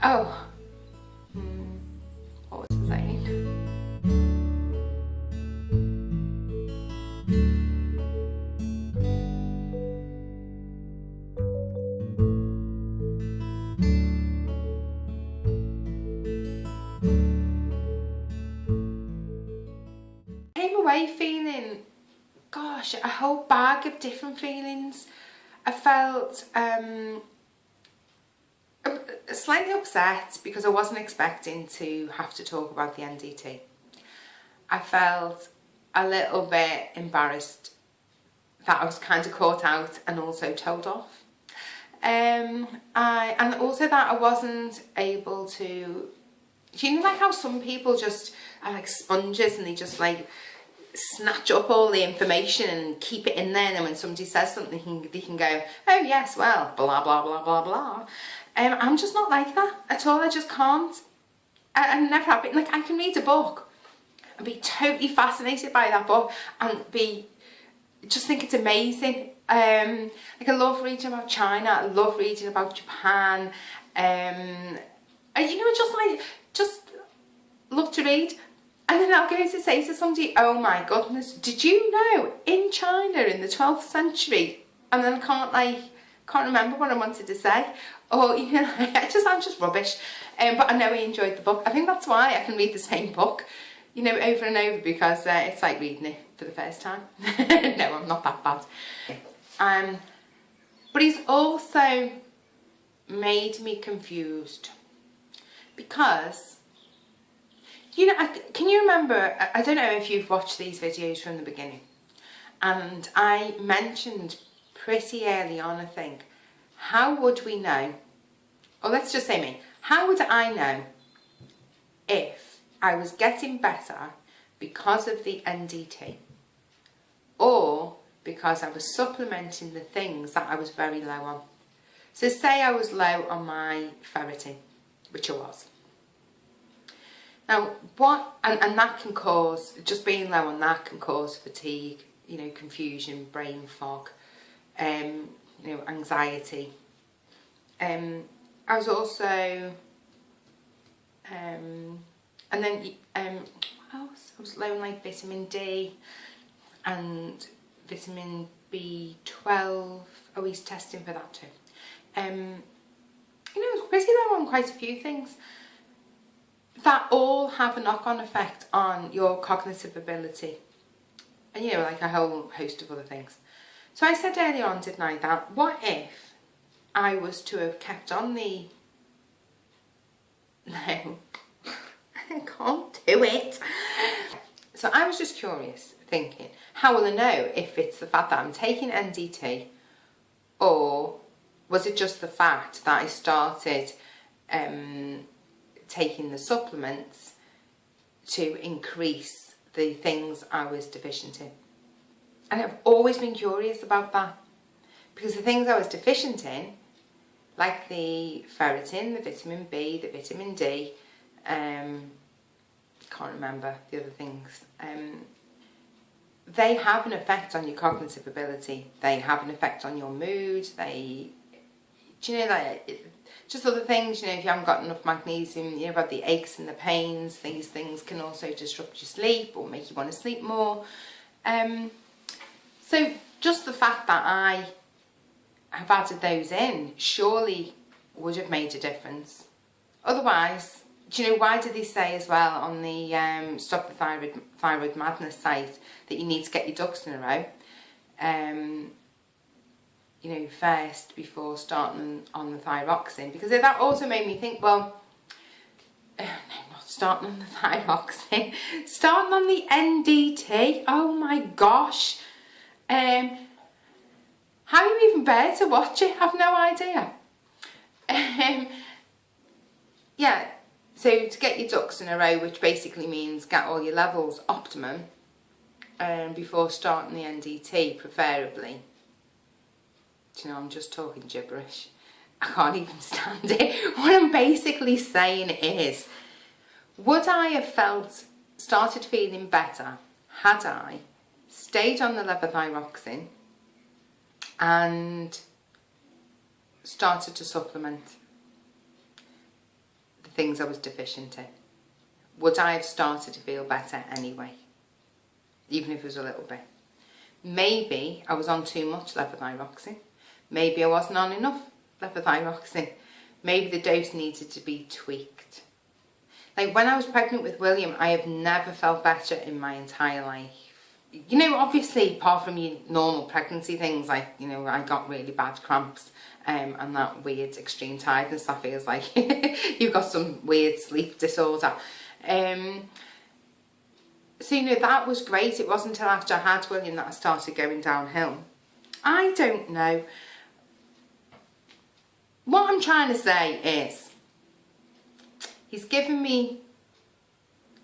Oh, what was I saying? Came away feeling, gosh, a whole bag of different feelings. I felt slightly upset because I wasn't expecting to have to talk about the NDT. I felt a little bit embarrassed that I was kind of caught out and also told off. And also that I wasn't able to, you know, like how some people just are like sponges and they just like snatch up all the information and keep it in there, and then when somebody says something they can go, oh yes, well, blah blah blah blah blah. I'm just not like that at all. I just can't. I never have been. Like, I can read a book and be totally fascinated by that book and just think it's amazing. Like, I love reading about China, I love reading about Japan, and, you know, just love to read. And then I'll go to say to somebody, oh my goodness, did you know in China in the 12th century? And then I can't remember what I wanted to say. Or, you know, I'm just rubbish. But I know he enjoyed the book. I think that's why I can read the same book, you know, over and over, because it's like reading it for the first time. No, I'm not that bad. But he's also made me confused because, you know, can you remember, I don't know if you've watched these videos from the beginning, and I mentioned pretty early on, I think, how would we know, or let's just say me, how would I know if I was getting better because of the NDT or because I was supplementing the things that I was very low on? So say I was low on my ferritin, which I was. Now, and that can cause, just being low on that can cause fatigue, you know, confusion, brain fog, you know, anxiety. I was also, and then, what else? I was low on like vitamin D and vitamin B12. Oh, he's testing for that too. You know, I was pretty low on quite a few things that all have a knock-on effect on your cognitive ability, and, you know, like a whole host of other things. So I said early on, didn't I, that what if I was to have kept on the, no, I can't do it. So I was just curious, thinking, how will I know if it's the fact that I'm taking NDT, or was it just the fact that I started taking the supplements to increase the things I was deficient in? And I've always been curious about that, because the things I was deficient in, like the ferritin, the vitamin B, the vitamin D, can't remember the other things, they have an effect on your cognitive ability. They have an effect on your mood. They, do you know, like, just other things, you know, if you haven't got enough magnesium, you know, about the aches and the pains, these things can also disrupt your sleep or make you want to sleep more. So just the fact that I have added those in surely would have made a difference. Otherwise, do you know, why do they say as well on the Stop the Thyroid Madness site that you need to get your ducks in a row, you know, first before starting on the thyroxine? Because that also made me think, well, no, not starting on the thyroxine, starting on the NDT. Oh my gosh. How you even bear to watch it? I've no idea. Yeah, so to get your ducks in a row, which basically means get all your levels optimum before starting the NDT, preferably. Do you know, I'm just talking gibberish. I can't even stand it. What I'm basically saying is, would I have started feeling better had I stayed on the levothyroxine and started to supplement? things I was deficient in. Would I have started to feel better anyway? Even if it was a little bit. Maybe I was on too much levothyroxine. Maybe I wasn't on enough levothyroxine. Maybe the dose needed to be tweaked. Like when I was pregnant with William, I have never felt better in my entire life. You know, obviously, apart from your normal pregnancy things, like, you know, I got really bad cramps and that weird extreme tiredness that feels like you've got some weird sleep disorder. So, you know, that was great. It wasn't until after I had William that I started going downhill. I don't know. What I'm trying to say is, he's given me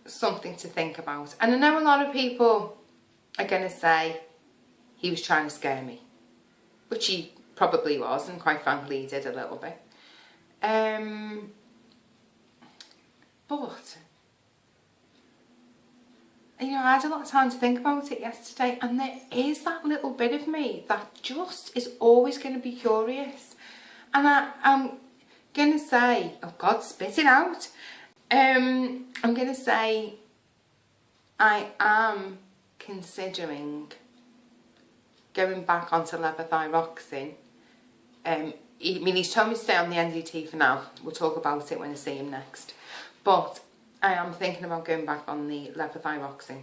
something to think about. And I know a lot of people are going to say he was trying to scare me, which he probably was, and quite frankly he did a little bit. But, you know, I had a lot of time to think about it yesterday, and there is that little bit of me that just is always going to be curious. And I'm going to say, oh God, spit it out. I'm going to say I am considering going back onto levothyroxine. I mean, he's told me to stay on the NDT for now. We'll talk about it when I see him next. But I am thinking about going back on the levothyroxine.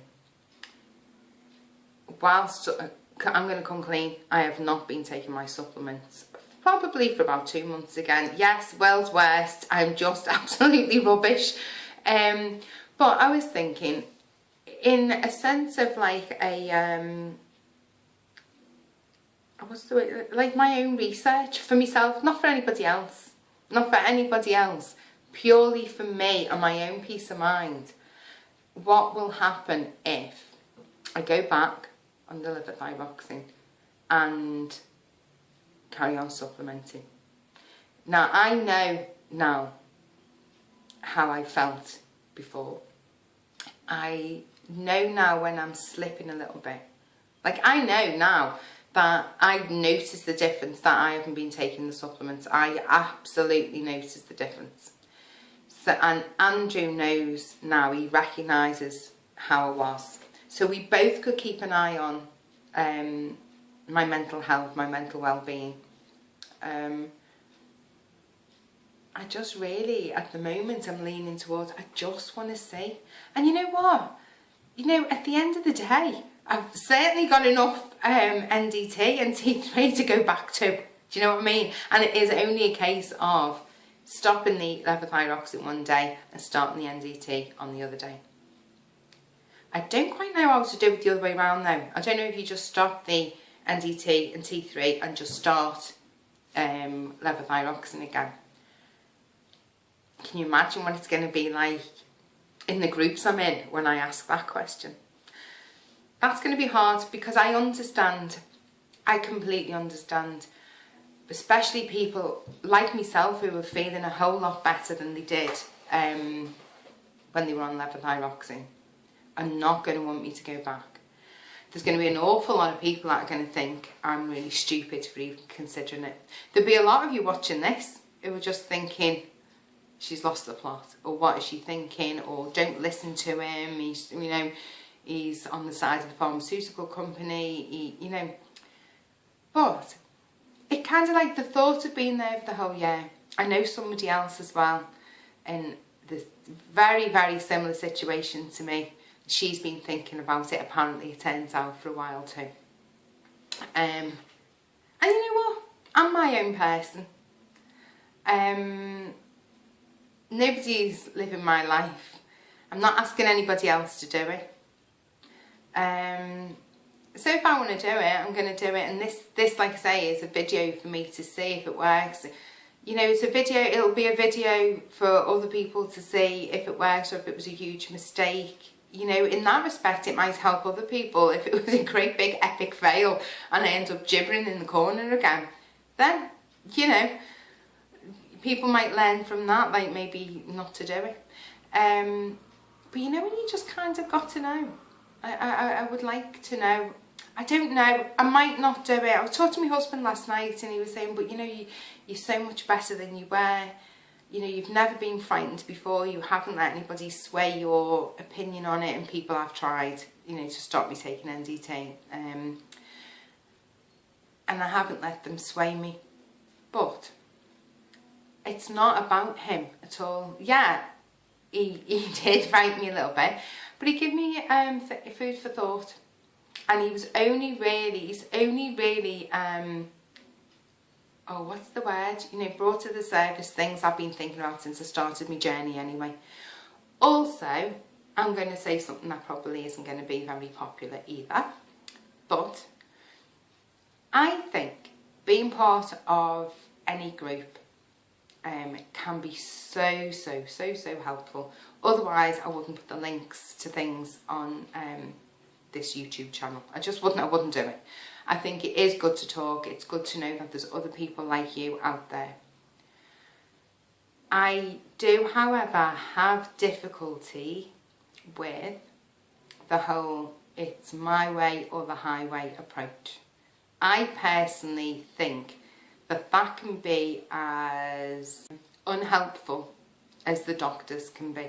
Whilst I'm going to come clean, I have not been taking my supplements. Probably for about 2 months again. Yes, world's worst. I'm just absolutely rubbish. But I was thinking, in a sense of like a what's the way, like my own research for myself, not for anybody else, purely for me and my own peace of mind. What will happen if I go back on the levothyroxine and carry on supplementing? Now, I know now how I felt before. I know now when I'm slipping a little bit. Like, I know now that I've noticed the difference that I haven't been taking the supplements. I absolutely noticed the difference. So, and Andrew knows now, he recognises how I was. So we both could keep an eye on my mental health, my mental well-being. I just really, at the moment, I'm leaning towards, I just want to see. And you know what? You know, at the end of the day, I've certainly got enough NDT and T3 to go back to. Do you know what I mean? And it is only a case of stopping the levothyroxine one day and starting the NDT on the other day. I don't quite know how to do it the other way around though. I don't know if you just stop the NDT and T3 and just start levothyroxine again. Can you imagine what it's going to be like in the groups I'm in when I ask that question? That's going to be hard because I understand. I completely understand. Especially people like myself who are feeling a whole lot better than they did when they were on levothyroxine are not going to want me to go back. There's going to be an awful lot of people that are going to think I'm really stupid for even considering it. There'll be a lot of you watching this who are just thinking, she's lost the plot, or what is she thinking, or don't listen to him, he's, you know, he's on the side of the pharmaceutical company, you know. But it kind of like the thought of being there for the whole year. I know somebody else as well in this very, very similar situation to me. She's been thinking about it, apparently it turns out, for a while too. And you know what? I'm my own person. Nobody's living my life. I'm not asking anybody else to do it. So if I want to do it, I'm going to do it. And this, like I say, is a video for me to see if it works. You know, it's a video. It'll be a video for other people to see if it works or if it was a huge mistake. You know, in that respect, it might help other people. If it was a great big epic fail and I end up gibbering in the corner again, then, you know, people might learn from that, like maybe not to do it. But you know when you just kind of got to know? I would like to know. I don't know. I might not do it. I was talking to my husband last night and he was saying, but you know, you're so much better than you were. you know, you've never been frightened before, you haven't let anybody sway your opinion on it, and people have tried, you know, to stop me taking NDT, and I haven't let them sway me. But it's not about him at all. Yeah, he did frighten me a little bit, but he gave me food for thought, and he's only really oh, what's the word? You know, brought to the surface things I've been thinking about since I started my journey anyway. Also, I'm going to say something that probably isn't going to be very popular either, but I think being part of any group can be so helpful. Otherwise, I wouldn't put the links to things on this YouTube channel. I wouldn't do it. I think it is good to talk. It's good to know that there's other people like you out there. I do, however, have difficulty with the whole it's my way or the highway approach. I personally think that that can be as unhelpful as the doctors can be.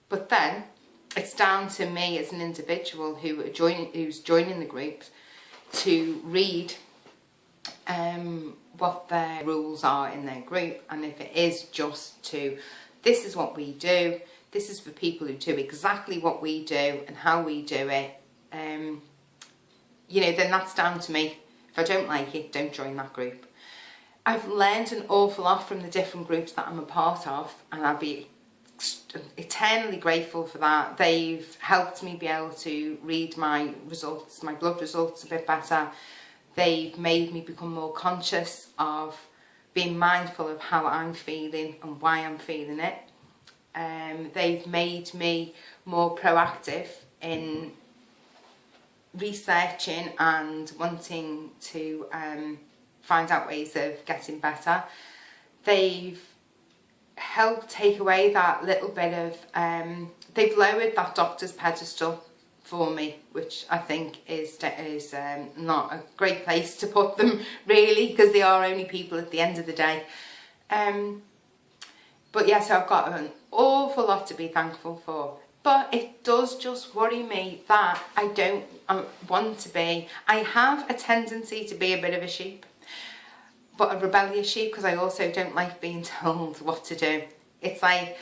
But then it's down to me as an individual who's joining the groups to read what their rules are in their group, and if it is just to, this is what we do, this is for people who do exactly what we do and how we do it, you know, then that's down to me. If I don't like it, don't join that group. I've learned an awful lot from the different groups that I'm a part of, and I'll be eternally grateful for that. They've helped me be able to read my results, my blood results a bit better. They've made me become more conscious of being mindful of how I'm feeling and why I'm feeling it. They've made me more proactive in researching and wanting to find out ways of getting better. They've helped take away that little bit of, they've lowered that doctor's pedestal for me, which I think is not a great place to put them really, because they are only people at the end of the day. But yeah, so I've got an awful lot to be thankful for. But it does just worry me that I don't want to be, I have a tendency to be a bit of a sheep, but a rebellious sheep, because I also don't like being told what to do. It's like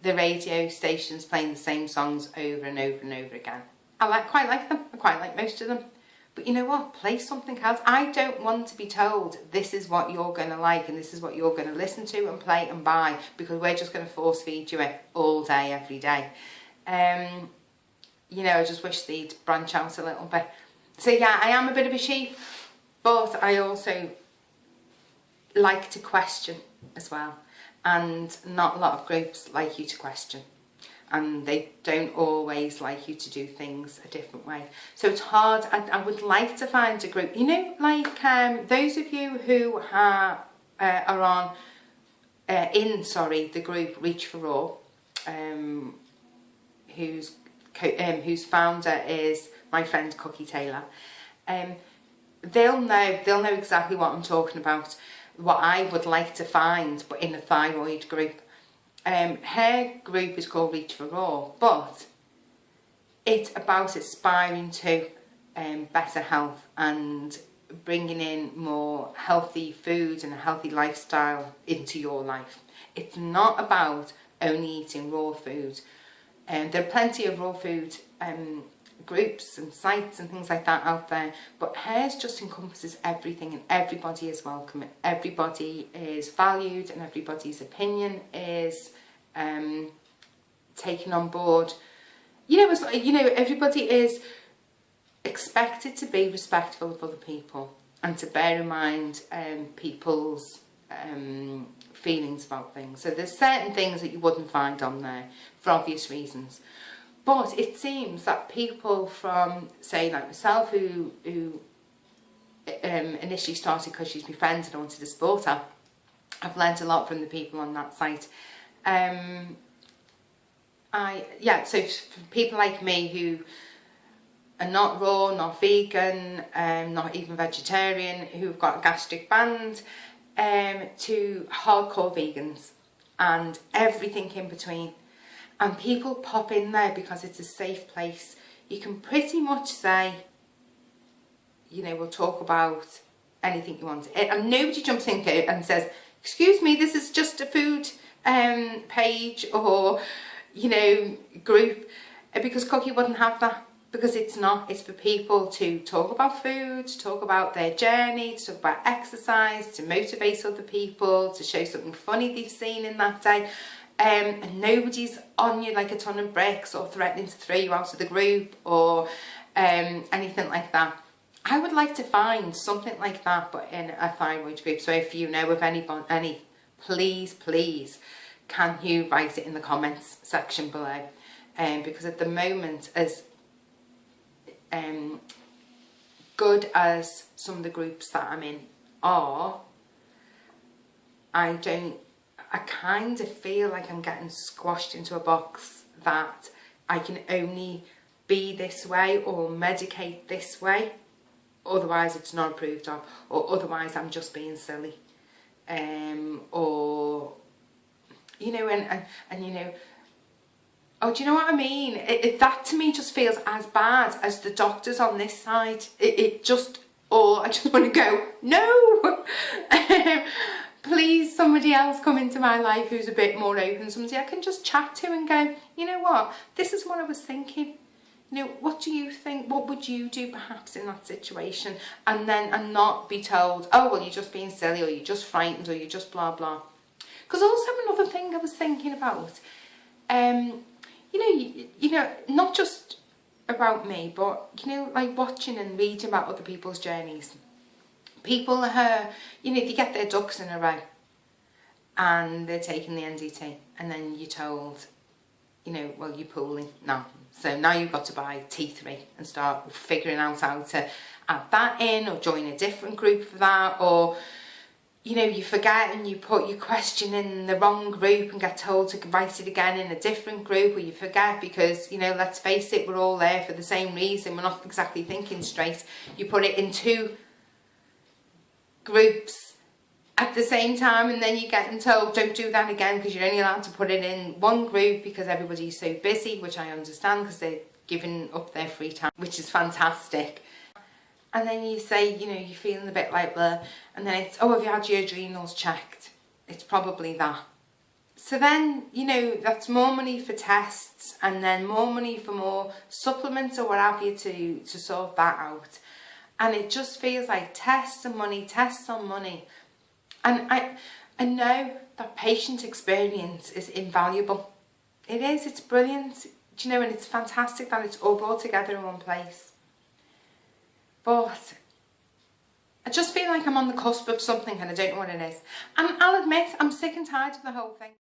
the radio stations playing the same songs over and over and over again. I quite like them, I quite like most of them. But you know what, play something else. I don't want to be told this is what you're going to like and this is what you're going to listen to and play and buy, because we're just going to force feed you it all day, every day. You know, I just wish they'd branch out a little bit. So yeah, I am a bit of a sheep, but I also like to question as well, and not a lot of groups like you to question, and they don't always like you to do things a different way. So it's hard. I would like to find a group, you know, like those of you who are on the group Reach for Raw, whose founder is my friend Cookie Taylor. They'll know exactly what I'm talking about, what I would like to find, but in a thyroid group. Her group is called Reach for Raw, but it's about aspiring to better health and bringing in more healthy food and a healthy lifestyle into your life. It's not about only eating raw food. There are plenty of raw food groups and sites and things like that out there, but hers just encompasses everything, and everybody is welcome. Everybody is valued, and everybody's opinion is taken on board. You know, it's, you know, everybody is expected to be respectful of other people and to bear in mind people's feelings about things. So there's certain things that you wouldn't find on there for obvious reasons. But it seems that people from, say, like myself, who initially started because she's my friend and I wanted to support her, I've learned a lot from the people on that site. So for people like me who are not raw, not vegan, not even vegetarian, who've got a gastric band, to hardcore vegans and everything in between. And people pop in there because it's a safe place. You can pretty much say, you know, we'll talk about anything you want. And nobody jumps in and says, excuse me, this is just a food page or, you know, group. Because Cookie wouldn't have that. Because it's not. It's for people to talk about food, to talk about their journey, to talk about exercise, to motivate other people, to show something funny they've seen in that day. And nobody's on you like a ton of bricks or threatening to throw you out of the group or anything like that. I would like to find something like that, but in a thyroid group. So if you know of any, please, can you write it in the comments section below? Because at the moment, as good as some of the groups that I'm in are, I kind of feel like I'm getting squashed into a box that I can only be this way or medicate this way, otherwise it's not approved of, or otherwise I'm just being silly, or, you know, and you know, oh, do you know what I mean? That to me just feels as bad as the doctors on this side. I just want to go, no! Please, somebody else come into my life who's a bit more open, somebody I can just chat to and go, you know what, this is what I was thinking. You know, what do you think? What would you do perhaps in that situation? And not be told, oh, well, you're just being silly, or you're just frightened, or you're just blah, blah. Because also another thing I was thinking about, you know, not just about me, but, you know, like watching and reading about other people's journeys. People you know, they get their ducks in a row and they're taking the NDT, and then you're told, you know, well, you're pooling now. So now you've got to buy T3 and start figuring out how to add that in or join a different group for that, or, you know, you forget and you put your question in the wrong group and get told to write it again in a different group, or you forget because, you know, let's face it, we're all there for the same reason, we're not exactly thinking straight. You put it in 2 groups at the same time, and then you're getting told don't do that again because you're only allowed to put it in 1 group because everybody's so busy, which I understand because they're giving up their free time, which is fantastic. And then you say, you know, you're feeling a bit like blah, and then it's, oh, have you had your adrenals checked? It's probably that. So then, you know, that's more money for tests, and then more money for more supplements or what have you to sort that out. And it just feels like tests and money, tests on money. And I know that patient experience is invaluable. It is, it's brilliant, do you know, and it's fantastic that it's all brought together in one place. But I just feel like I'm on the cusp of something and I don't know what it is. And I'll admit, I'm sick and tired of the whole thing.